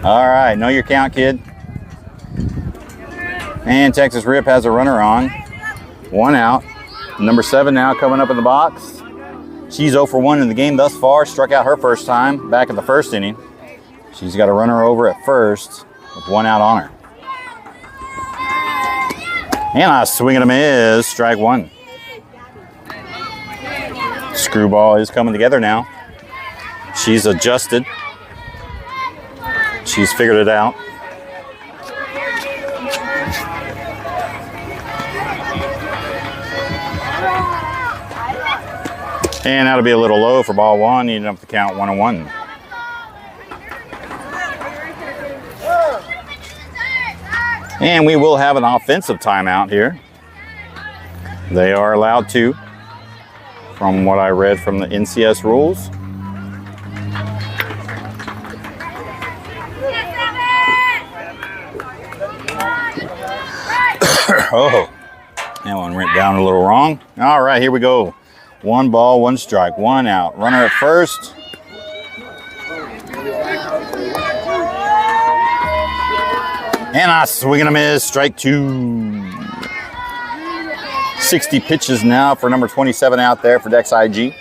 All right, know your count, kid. And Texas Rip has a runner on. 1 out. Number 7 now coming up in the box. She's 0 for 1 in the game thus far. Struck out her first time back in the 1st inning. She's got a runner over at first with 1 out on her. And a swing and a miss. Strike 1. Screwball is coming together now. She's adjusted. She's figured it out. And that'll be a little low for ball one, needing up to count 1-1. And we will have an offensive timeout here. They are allowed to, from what I read from the NCS rules. Oh, that one went down a little wrong. All right, here we go. 1 ball, 1 strike, 1 out. Runner at first. And a swing and a miss, strike 2. 60 pitches now for number 27 out there for Dex IG.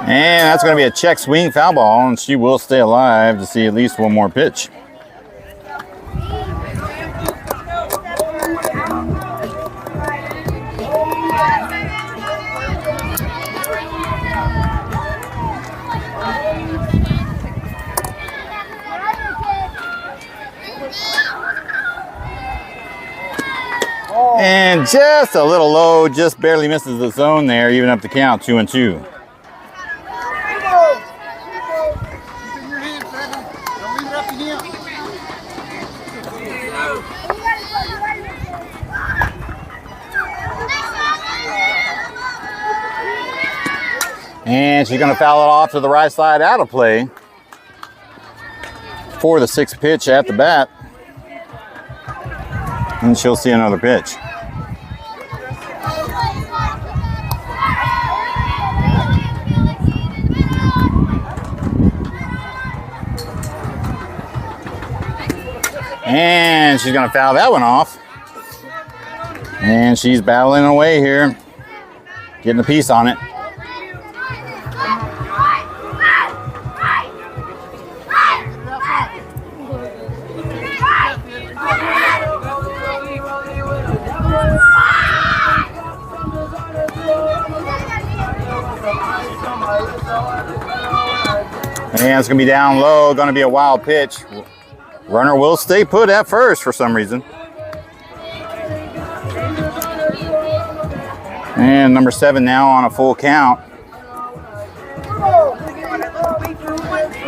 And that's going to be a check swing foul ball, and she will stay alive to see at least one more pitch. And just a little low, just barely misses the zone there, even up the count, 2-2. And she's going to foul it off to the right side out of play for the 6th pitch at the bat. And she'll see another pitch. And she's going to foul that one off. And she's battling away here, getting a piece on it. And it's going to be down low, going to be a wild pitch. Runner will stay put at first for some reason. And number 7 now on a full count.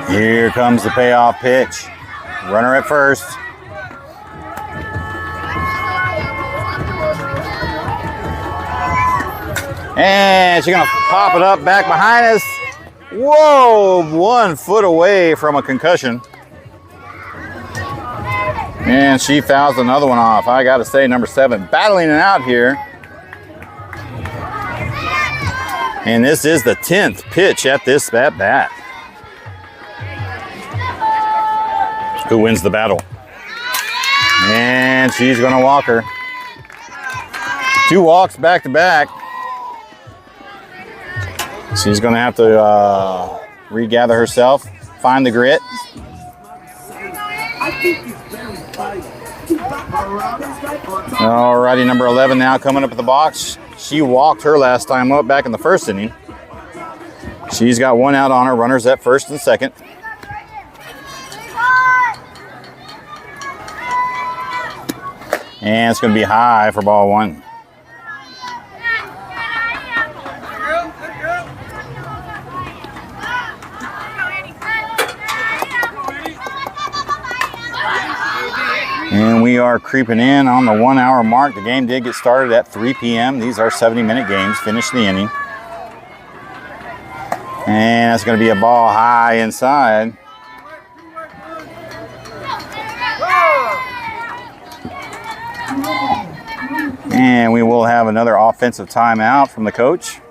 Here comes the payoff pitch. Runner at first. And she's going to pop it up back behind us. Whoa, 1 foot away from a concussion. And she fouls another one off. I got to say, number 7 battling it out here. And this is the 10th pitch at this bat. Who wins the battle? And she's going to walk her. 2 walks back to back. She's going to have to regather herself, find the grit. Alrighty, number 11 now coming up at the box. She walked her last time up back in the first inning. She's got 1 out on her. Runners at first and second. And it's going to be high for ball 1. And we are creeping in on the 1 hour mark. The game did get started at 3 p.m. These are 70-minute games. Finish the inning. And that's going to be a ball high inside. And we will have another offensive timeout from the coach.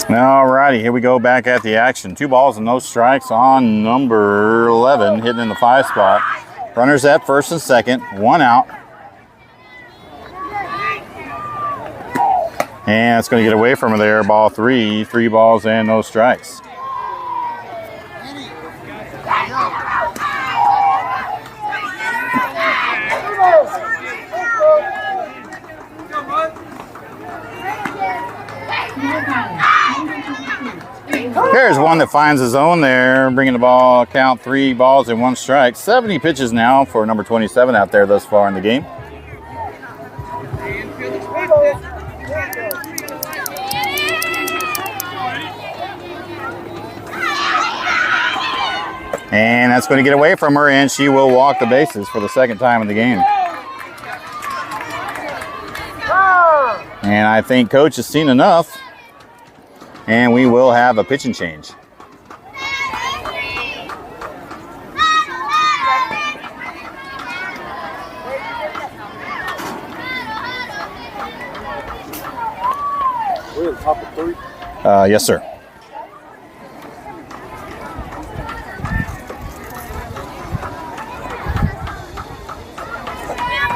Alrighty, here we go back at the action. 2 balls and no strikes on number 11, hitting in the 5 spot. Runners at first and second, 1 out. And it's going to get away from her there. Ball 3. 3 balls and no strikes. There's one that finds his own there, bringing the ball, count 3 balls and 1 strike. 70 pitches now for number 27 out there thus far in the game. And that's going to get away from her, and she will walk the bases for the 2nd time in the game. And I think coach has seen enough, and we will have a pitching change. We're at the top of 3. Yes, sir.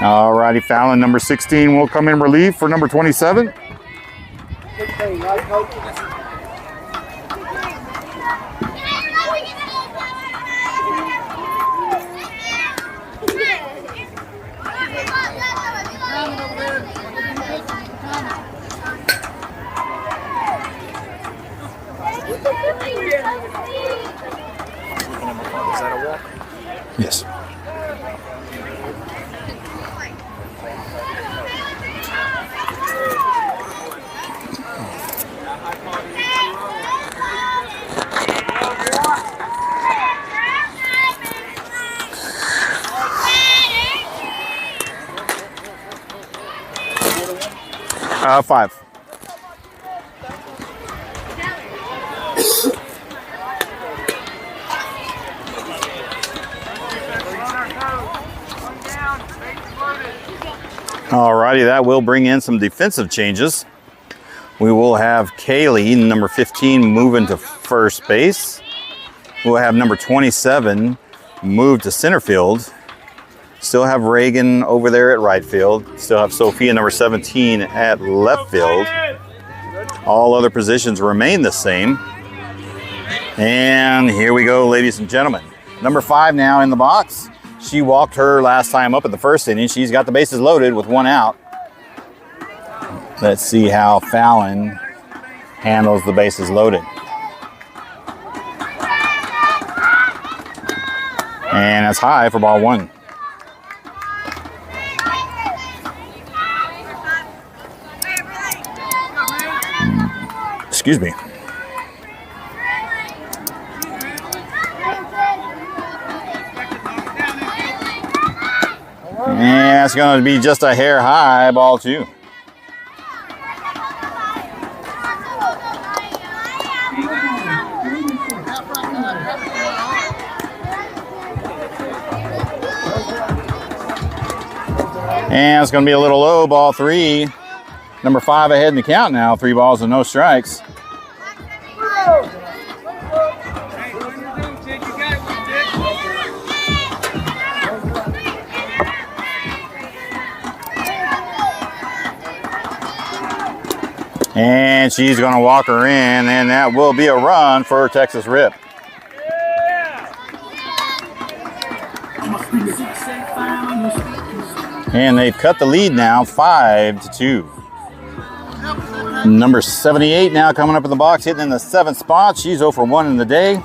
All righty, Fallon, number 16 will come in relief for number 27. 16, right, coach? Is that a walk? Yes. Five. Alrighty, that will bring in some defensive changes. We will have Kaylee, number 15, moving to first base. We'll have number 27 move to center field. Still have Reagan over there at right field. Still have Sophia, number 17, at left field. All other positions remain the same. And here we go, ladies and gentlemen. Number 5 now in the box. She walked her last time up at the first inning. She's got the bases loaded with 1 out. Let's see how Fallon handles the bases loaded. And that's high for ball 1. Excuse me. And that's going to be just a hair high, ball 2. And it's going to be a little low, ball 3. Number 5 ahead in the count now, 3 balls and no strikes. And she's going to walk her in, and that will be a run for Texas Rip. And they've cut the lead now, 5-2. Number 78 now coming up in the box, hitting in the 7th spot. She's 0 for 1 in the day.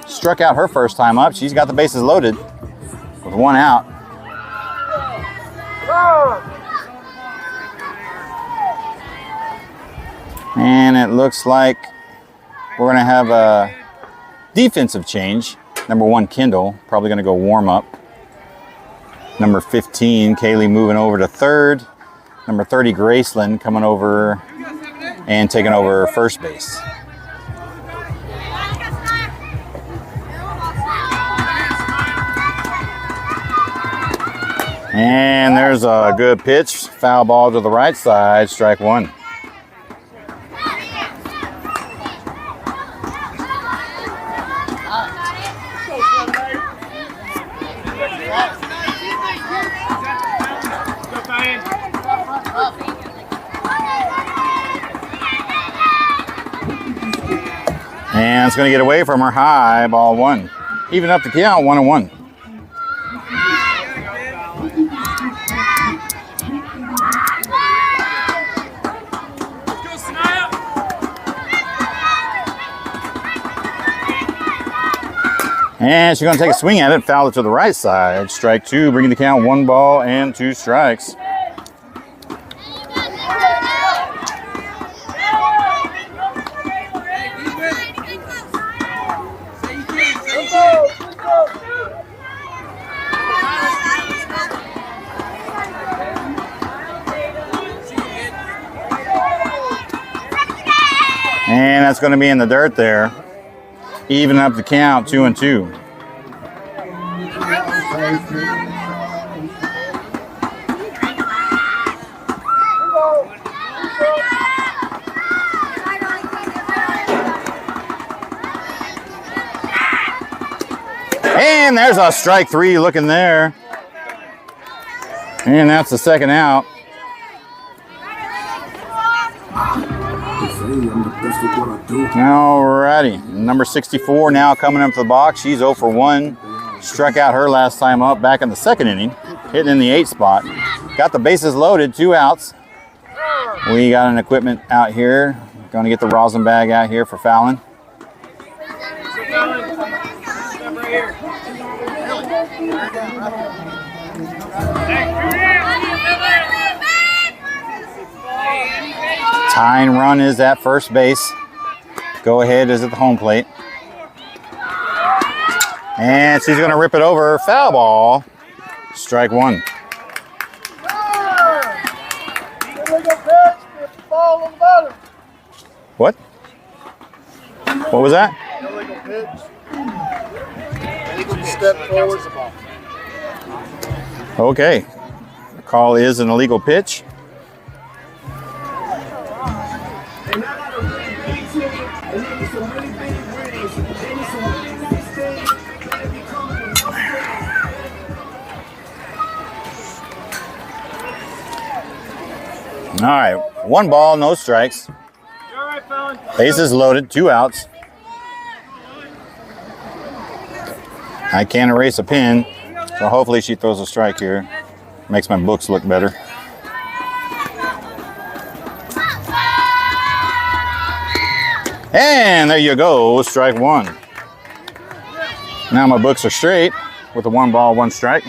Struck out her first time up. She's got the bases loaded with 1 out. And it looks like we're going to have a defensive change. Number 1, Kendall, probably going to go warm up. Number 15, Kaylee, moving over to third. Number 30, Graceland, coming over and taking over first base. And there's a good pitch. Foul ball to the right side, strike 1. And it's going to get away from her. High, ball one. Even up the count, 1-1. And she's going to take a swing at it, foul it to the right side. Strike two, bringing the count 1 ball and 2 strikes. And that's going to be in the dirt there. Even up the count, 2-2. And there's a strike three looking there. And that's the second out. Alrighty, number 64 now coming up to the box. She's 0 for 1. Struck out her last time up back in the second inning, hitting in the 8 spot. Got the bases loaded, 2 outs. We got an equipment out here. Going to get the rosin bag out here for fouling. Tying run is at first base. Go ahead is at the home plate. And she's going to rip it over. Foul ball. Strike one. What? What was that? Illegal pitch. Step forward. Okay. The call is an illegal pitch. All right, 1 ball, no strikes. Bases loaded, 2 outs. I can't erase a pin, so hopefully she throws a strike here. Makes my books look better. And there you go, strike one. Now my books are straight with a 1 ball, 1 strike.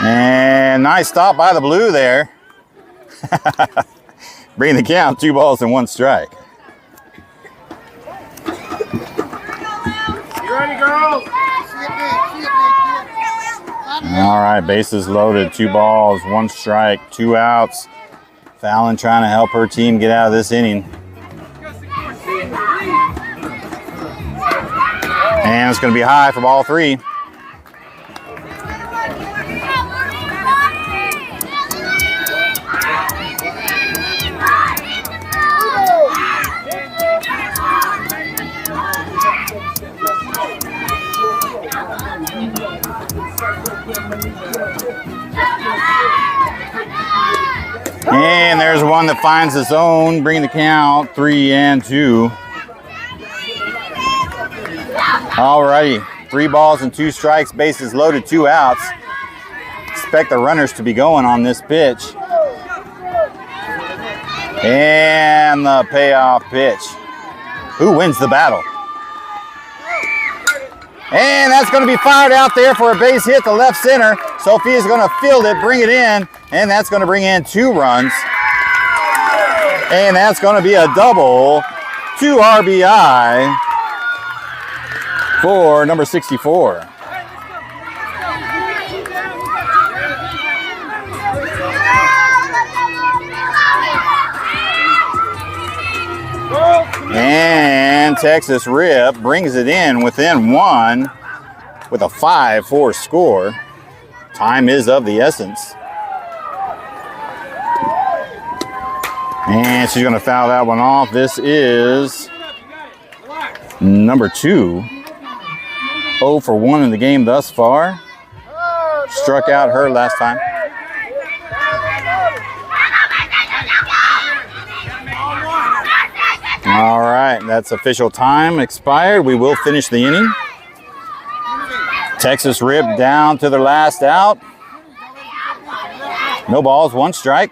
And nice stop by the blue there. Bring the count, 2 balls and 1 strike. You ready, girls? All right, bases loaded, 2 balls, 1 strike, 2 outs. Fallon trying to help her team get out of this inning. And it's going to be high for ball 3. And there's one that finds the zone, bringing the count 3-2. Alrighty, 3 balls and 2 strikes, bases loaded, 2 outs. Expect the runners to be going on this pitch. And the payoff pitch. Who wins the battle? And that's going to be fired out there for a base hit to left center. Sophia's going to field it, bring it in, and that's going to bring in 2 runs. And that's going to be a double, 2 RBI for number 64. And Texas Rip brings it in within 1 with a 5-4 score. Time is of the essence. And she's going to foul that one off. This is number 2. 0 for 1 in the game thus far. Struck out her last time. All right, that's official time expired. We will finish the inning. Texas Rip down to their last out. No balls, 1 strike.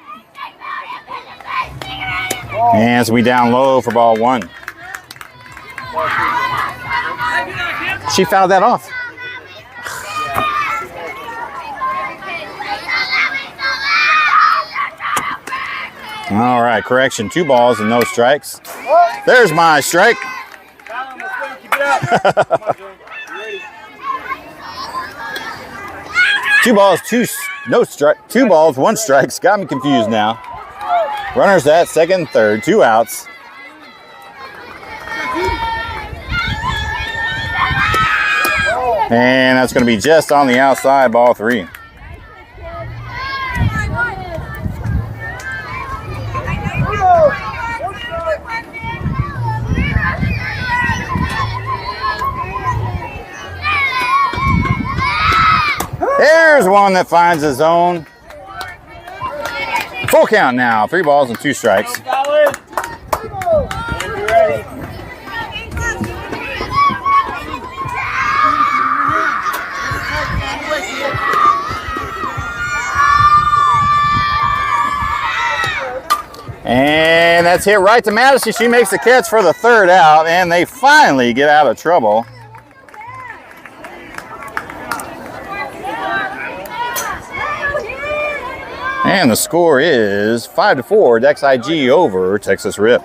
And so we down low for ball 1. She fouled that off. All right, correction, 2 balls and no strikes. There's my strike. 2 balls, 2 balls, 1 strikes. Got me confused now. Runners at second, third, 2 outs. And that's going to be just on the outside, ball 3. There's one that finds his own. Full count now. 3 balls and 2 strikes. And that's hit right to Madison. She makes the catch for the 3rd out, and they finally get out of trouble. And the score is 5-4, Dex IG over Texas Rip.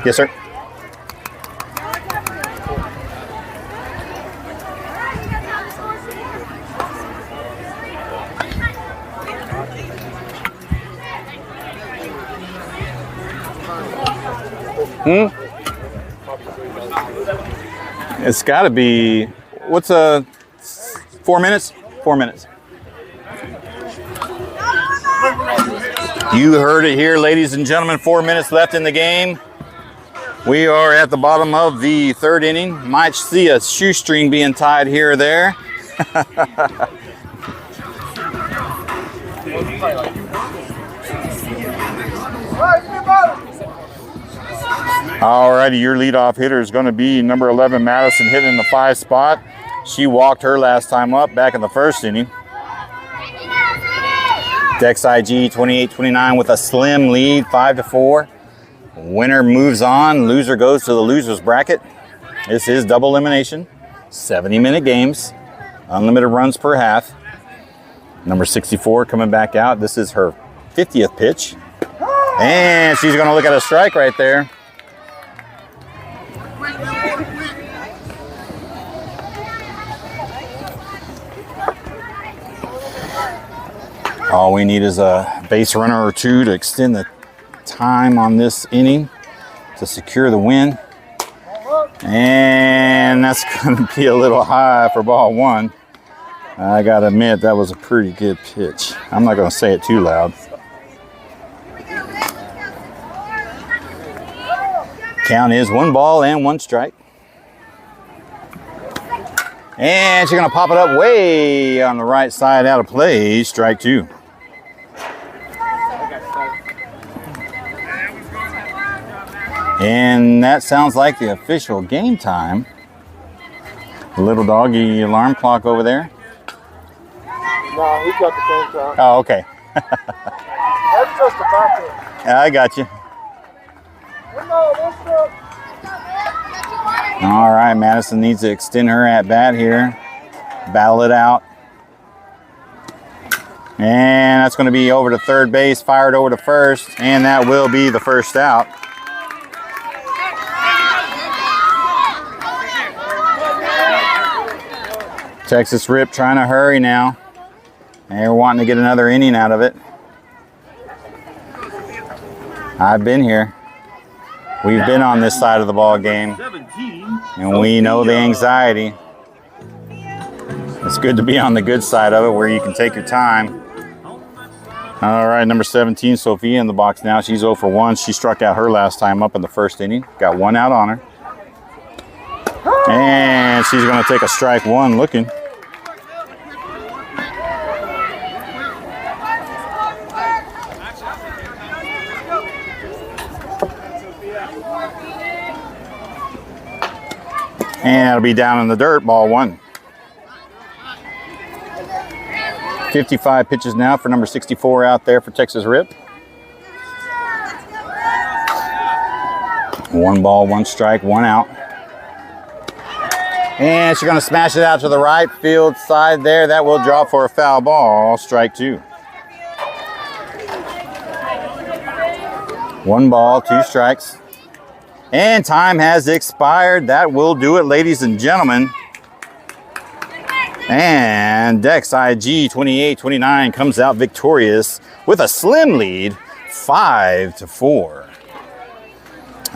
Yes, sir. It's got to be, what's 4 minutes? 4 minutes. You heard it here, ladies and gentlemen. 4 minutes left in the game. We are at the bottom of the 3rd inning. Might see a shoestring being tied here or there. Alrighty, your leadoff hitter is going to be number 11, Madison, hitting in the 5 spot. She walked her last time up back in the 1st inning. Dex IG 28-29 with a slim lead, 5-4. Winner moves on. Loser goes to the loser's bracket. This is double elimination. 70-minute games. Unlimited runs per half. Number 64 coming back out. This is her 50th pitch. And she's going to look at a strike right there. All we need is a base runner or 2 to extend the time on this inning to secure the win. And that's going to be a little high for ball 1. I got to admit, that was a pretty good pitch. I'm not going to say it too loud. Count is 1 ball and 1 strike. And she's going to pop it up way on the right side out of play. Strike 2. And that sounds like the official game time. The little doggy alarm clock over there. No, he got the same time. Oh, okay. That's just a backup. I got you. All right, Madison needs to extend her at bat here. Battle it out. And that's going to be over to 3rd base, fired over to 1st, and that will be the 1st out. Texas Rip trying to hurry now. And they're wanting to get another inning out of it. I've been here. We've been on this side of the ball game. And we know the anxiety. It's good to be on the good side of it where you can take your time. All right, number 17, Sophia in the box now. She's 0 for 1. She struck out her last time up in the first inning. Got 1 out on her. And she's going to take a strike 1 looking. And it'll be down in the dirt, ball 1. 55 pitches now for number 64 out there for Texas Rip. 1 ball, 1 strike, 1 out. And she's going to smash it out to the right field side there. That will drop for a foul ball, strike 2. 1 ball, 2 strikes. And time has expired. That will do it, ladies and gentlemen. And Dex IG 28-29 comes out victorious with a slim lead, 5-4.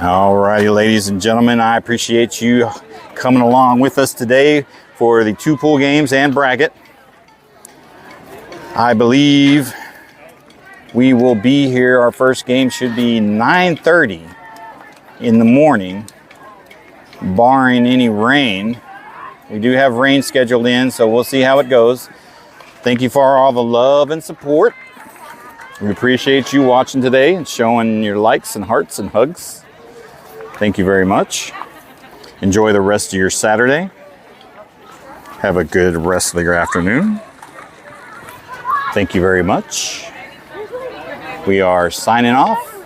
All righty, ladies and gentlemen, I appreciate you coming along with us today for the 2 pool games and bracket. I believe we will be here. Our first game should be 9:30 in the morning, barring any rain. We do have rain scheduled in, so we'll see how it goes. Thank you for all the love and support. We appreciate you watching today and showing your likes and hearts and hugs. Thank you very much. Enjoy the rest of your Saturday. Have a good rest of your afternoon. Thank you very much. We are signing off.